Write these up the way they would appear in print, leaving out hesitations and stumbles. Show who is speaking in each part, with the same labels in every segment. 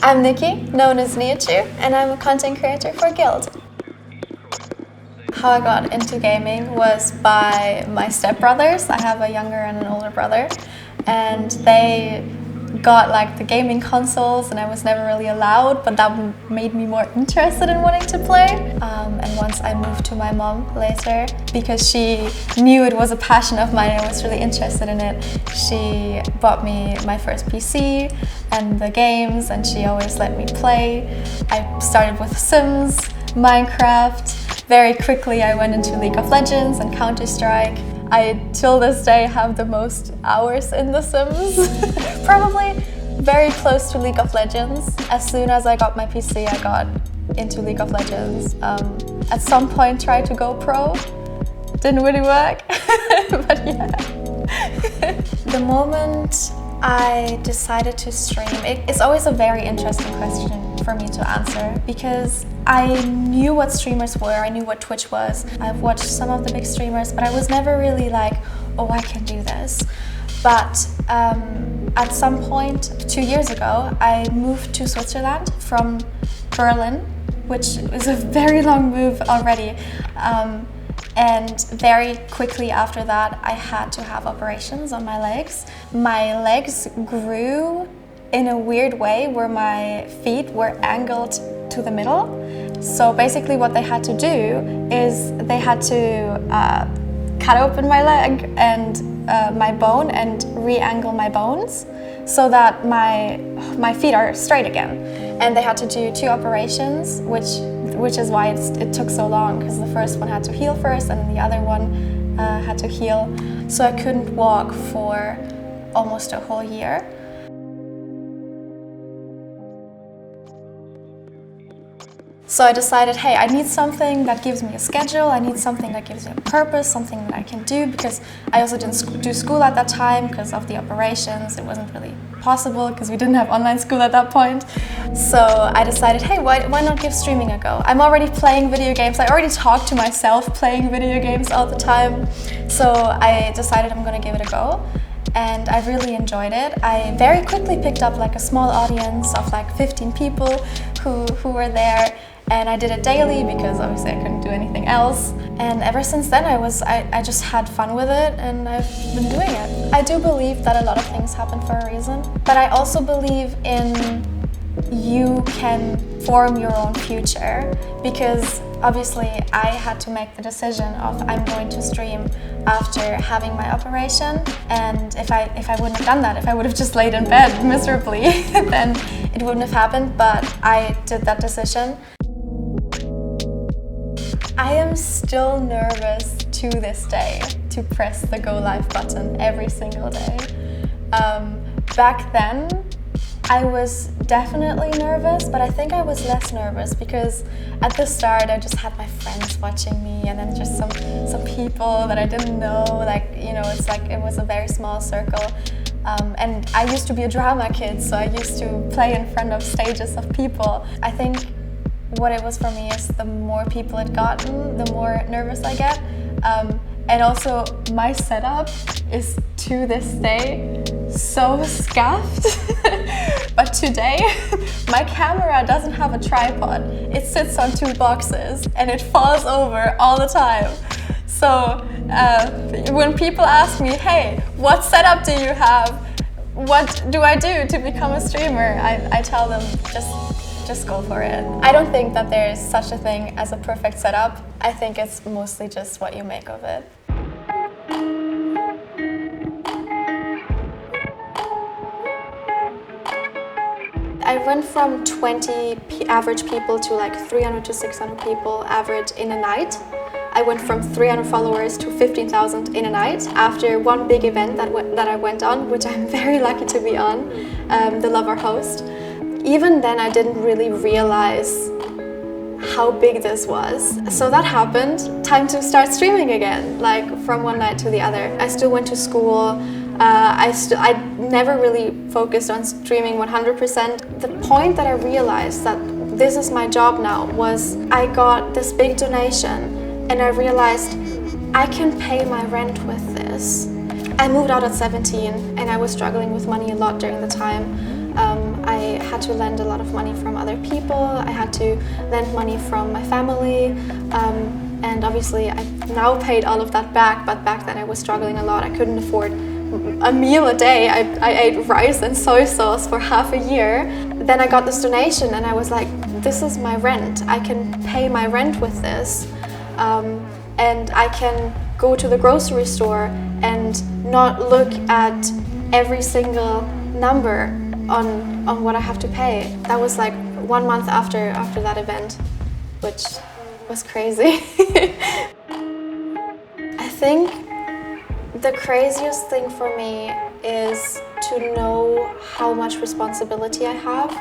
Speaker 1: I'm Niki, known as Nihachu, and I'm a content creator for Guild. How I got into gaming was by my stepbrothers. I have a younger and an older brother, and they got like the gaming consoles, and I was never really allowed, but that made me more interested in wanting to play. And once I moved to my mom later, because she knew it was a passion of mine and I was really interested in it, she bought me my first PC and the games, and she always let me play. I started with Sims, Minecraft. Very quickly I went into League of Legends and Counter-Strike. I, till this day, have the most hours in The Sims. Probably very close to League of Legends. As soon as I got my PC, I got into League of Legends. At some point, tried to go pro. Didn't really work, but yeah. The moment I decided to stream, it's always a very interesting question for me to answer, because I knew what streamers were, I knew what Twitch was. I've watched some of the big streamers, but I was never really like, oh, I can do this. But at some point, 2 years ago, I moved to Switzerland from Berlin, which is a very long move already. And very quickly after that, I had to have operations on my legs. My legs grew in a weird way where my feet were angled to the middle. So basically what they had to do is they had to cut open my leg and my bone and re-angle my bones so that my feet are straight again. And they had to do 2 operations, which is why it took so long, because the first one had to heal first and the other one had to heal. So I couldn't walk for almost a whole year. So I decided, hey, I need something that gives me a schedule, I need something that gives me a purpose, something that I can do, because I also didn't do school at that time because of the operations. It wasn't really possible because we didn't have online school at that point. So I decided, hey, why not give streaming a go? I'm already playing video games. I already talk to myself playing video games all the time. So I decided I'm gonna give it a go. And I really enjoyed it. I very quickly picked up like a small audience of like 15 people who were there. And I did it daily because obviously I couldn't do anything else. And ever since then I just had fun with it, and I've been doing it. I do believe that a lot of things happen for a reason, but I also believe in you can form your own future, because obviously I had to make the decision of I'm going to stream after having my operation, and if I wouldn't have done that, if I would have just laid in bed miserably, then it wouldn't have happened, but I did that decision. I am still nervous to this day to press the go live button every single day. Back then, I was definitely nervous, but I think I was less nervous because at the start I just had my friends watching me, and then just some people that I didn't know, like, you know, it's like it was a very small circle. And I used to be a drama kid, so I used to play in front of stages of people. I think what it was for me is the more people it gotten, the more nervous I get. And also my setup is to this day so scuffed. But today my camera doesn't have a tripod. It sits on 2 boxes and it falls over all the time. So when people ask me, hey, what setup do you have? What do I do to become a streamer? I tell them just go for it. I don't think that there is such a thing as a perfect setup. I think it's mostly just what you make of it. I went from 20 average people to like 300 to 600 people average in a night. I went from 300 followers to 15,000 in a night after one big event that I went on, which I'm very lucky to be on, the Lover host. Even then, I didn't really realize how big this was. So that happened, time to start streaming again, like from one night to the other. I still went to school. I never really focused on streaming 100%. The point that I realized that this is my job now was I got this big donation, and I realized I can pay my rent with this. I moved out at 17 and I was struggling with money a lot during the time. I had to lend a lot of money from other people. I had to lend money from my family. And obviously I've now paid all of that back, but back then I was struggling a lot. I couldn't afford a meal a day. I ate rice and soy sauce for half a year. Then I got this donation and I was like, this is my rent. I can pay my rent with this. And I can go to the grocery store and not look at every single number on what I have to pay. That was like 1 month after that event, which was crazy. I think the craziest thing for me is to know how much responsibility I have.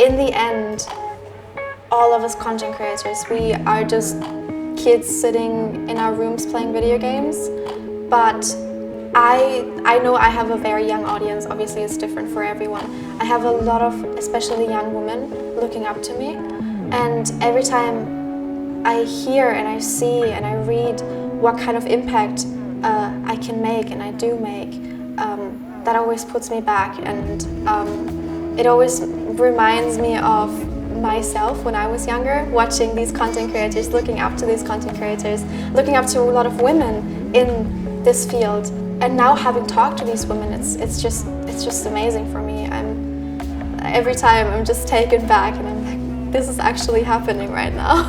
Speaker 1: In the end, all of us content creators, we are just kids sitting in our rooms playing video games, but I know I have a very young audience. Obviously it's different for everyone. I have a lot of, especially young women, looking up to me, and every time I hear and I see and I read what kind of impact I can make and I do make, that always puts me back, and it always reminds me of myself when I was younger, watching these content creators, looking up to these content creators, looking up to a lot of women in this field, and now having talked to these women, it's just amazing for me. Every time I'm just taken back and I'm like, this is actually happening right now.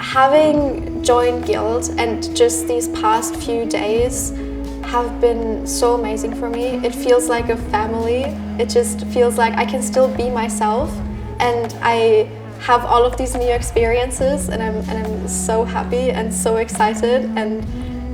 Speaker 1: Having joined Guild and just these past few days have been so amazing for me. It feels like a family. It just feels like I can still be myself, and I have all of these new experiences, and I'm so happy and so excited. And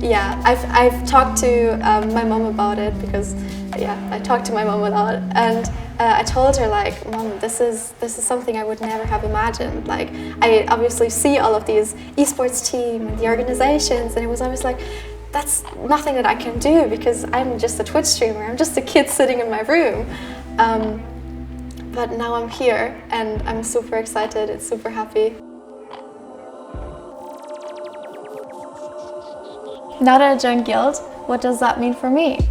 Speaker 1: yeah, I've talked to my mom about it, because I talked to my mom a lot, and I told her, like, Mom, this is something I would never have imagined. Like, I obviously see all of these esports team and the organizations, and it was always like, that's nothing that I can do because I'm just a Twitch streamer. I'm just a kid sitting in my room. But now I'm here and I'm super excited. It's super happy. Now that I joined Guild, what does that mean for me?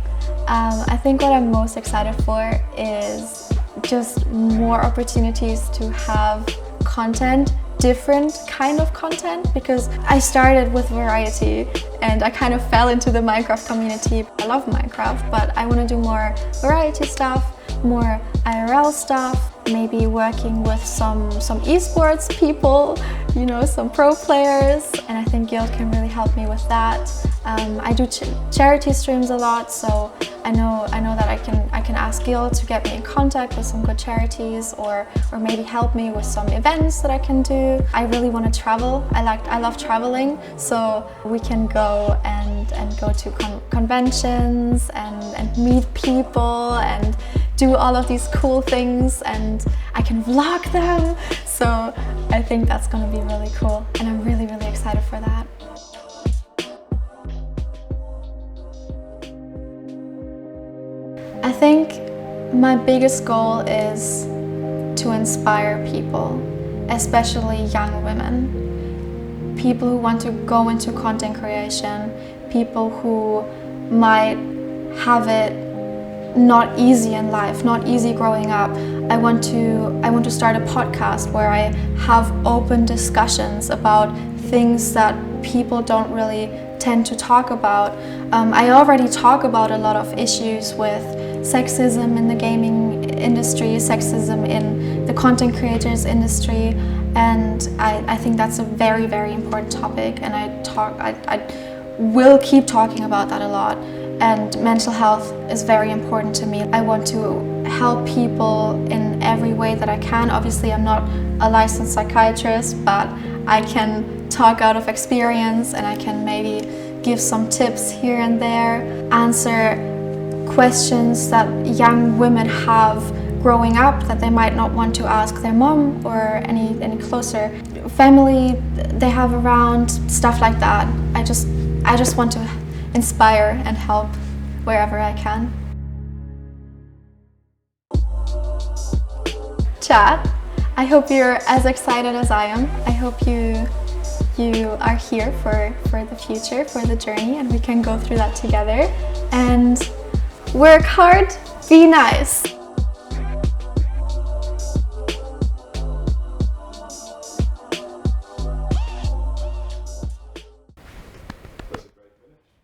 Speaker 1: I think what I'm most excited for is just more opportunities to have content, different kind of content, because I started with variety and I kind of fell into the Minecraft community. I love Minecraft, but I want to do more variety stuff, more IRL stuff, maybe working with some esports people, you know, some pro players, and I think Guild can really help me with that. I do charity streams a lot, so I know that I can ask Guild to get me in contact with some good charities, or maybe help me with some events that I can do. I really want to travel. I love traveling, so we can go and go to conventions and meet people and do all of these cool things, and I can vlog them. So I think that's going to be really cool, and I'm really excited for that. I think my biggest goal is to inspire people, especially young women, people who want to go into content creation, people who might have it not easy in life, not easy growing up. I want to start a podcast where I have open discussions about things that people don't really tend to talk about. I already talk about a lot of issues with sexism in the gaming industry, sexism in the content creators industry, and I think that's a very important topic, and I will keep talking about that a lot. And mental health is very important to me. I want to help people in every way that I can. Obviously, I'm not a licensed psychiatrist, but I can talk out of experience, and I can maybe give some tips here and there, answer questions that young women have growing up that they might not want to ask their mom or any closer family they have around, stuff like that. I just want to inspire and help wherever I can. Chat, I hope you're as excited as I am. I hope you are here for the future, for the journey, and we can go through that together. And work hard, Be nice.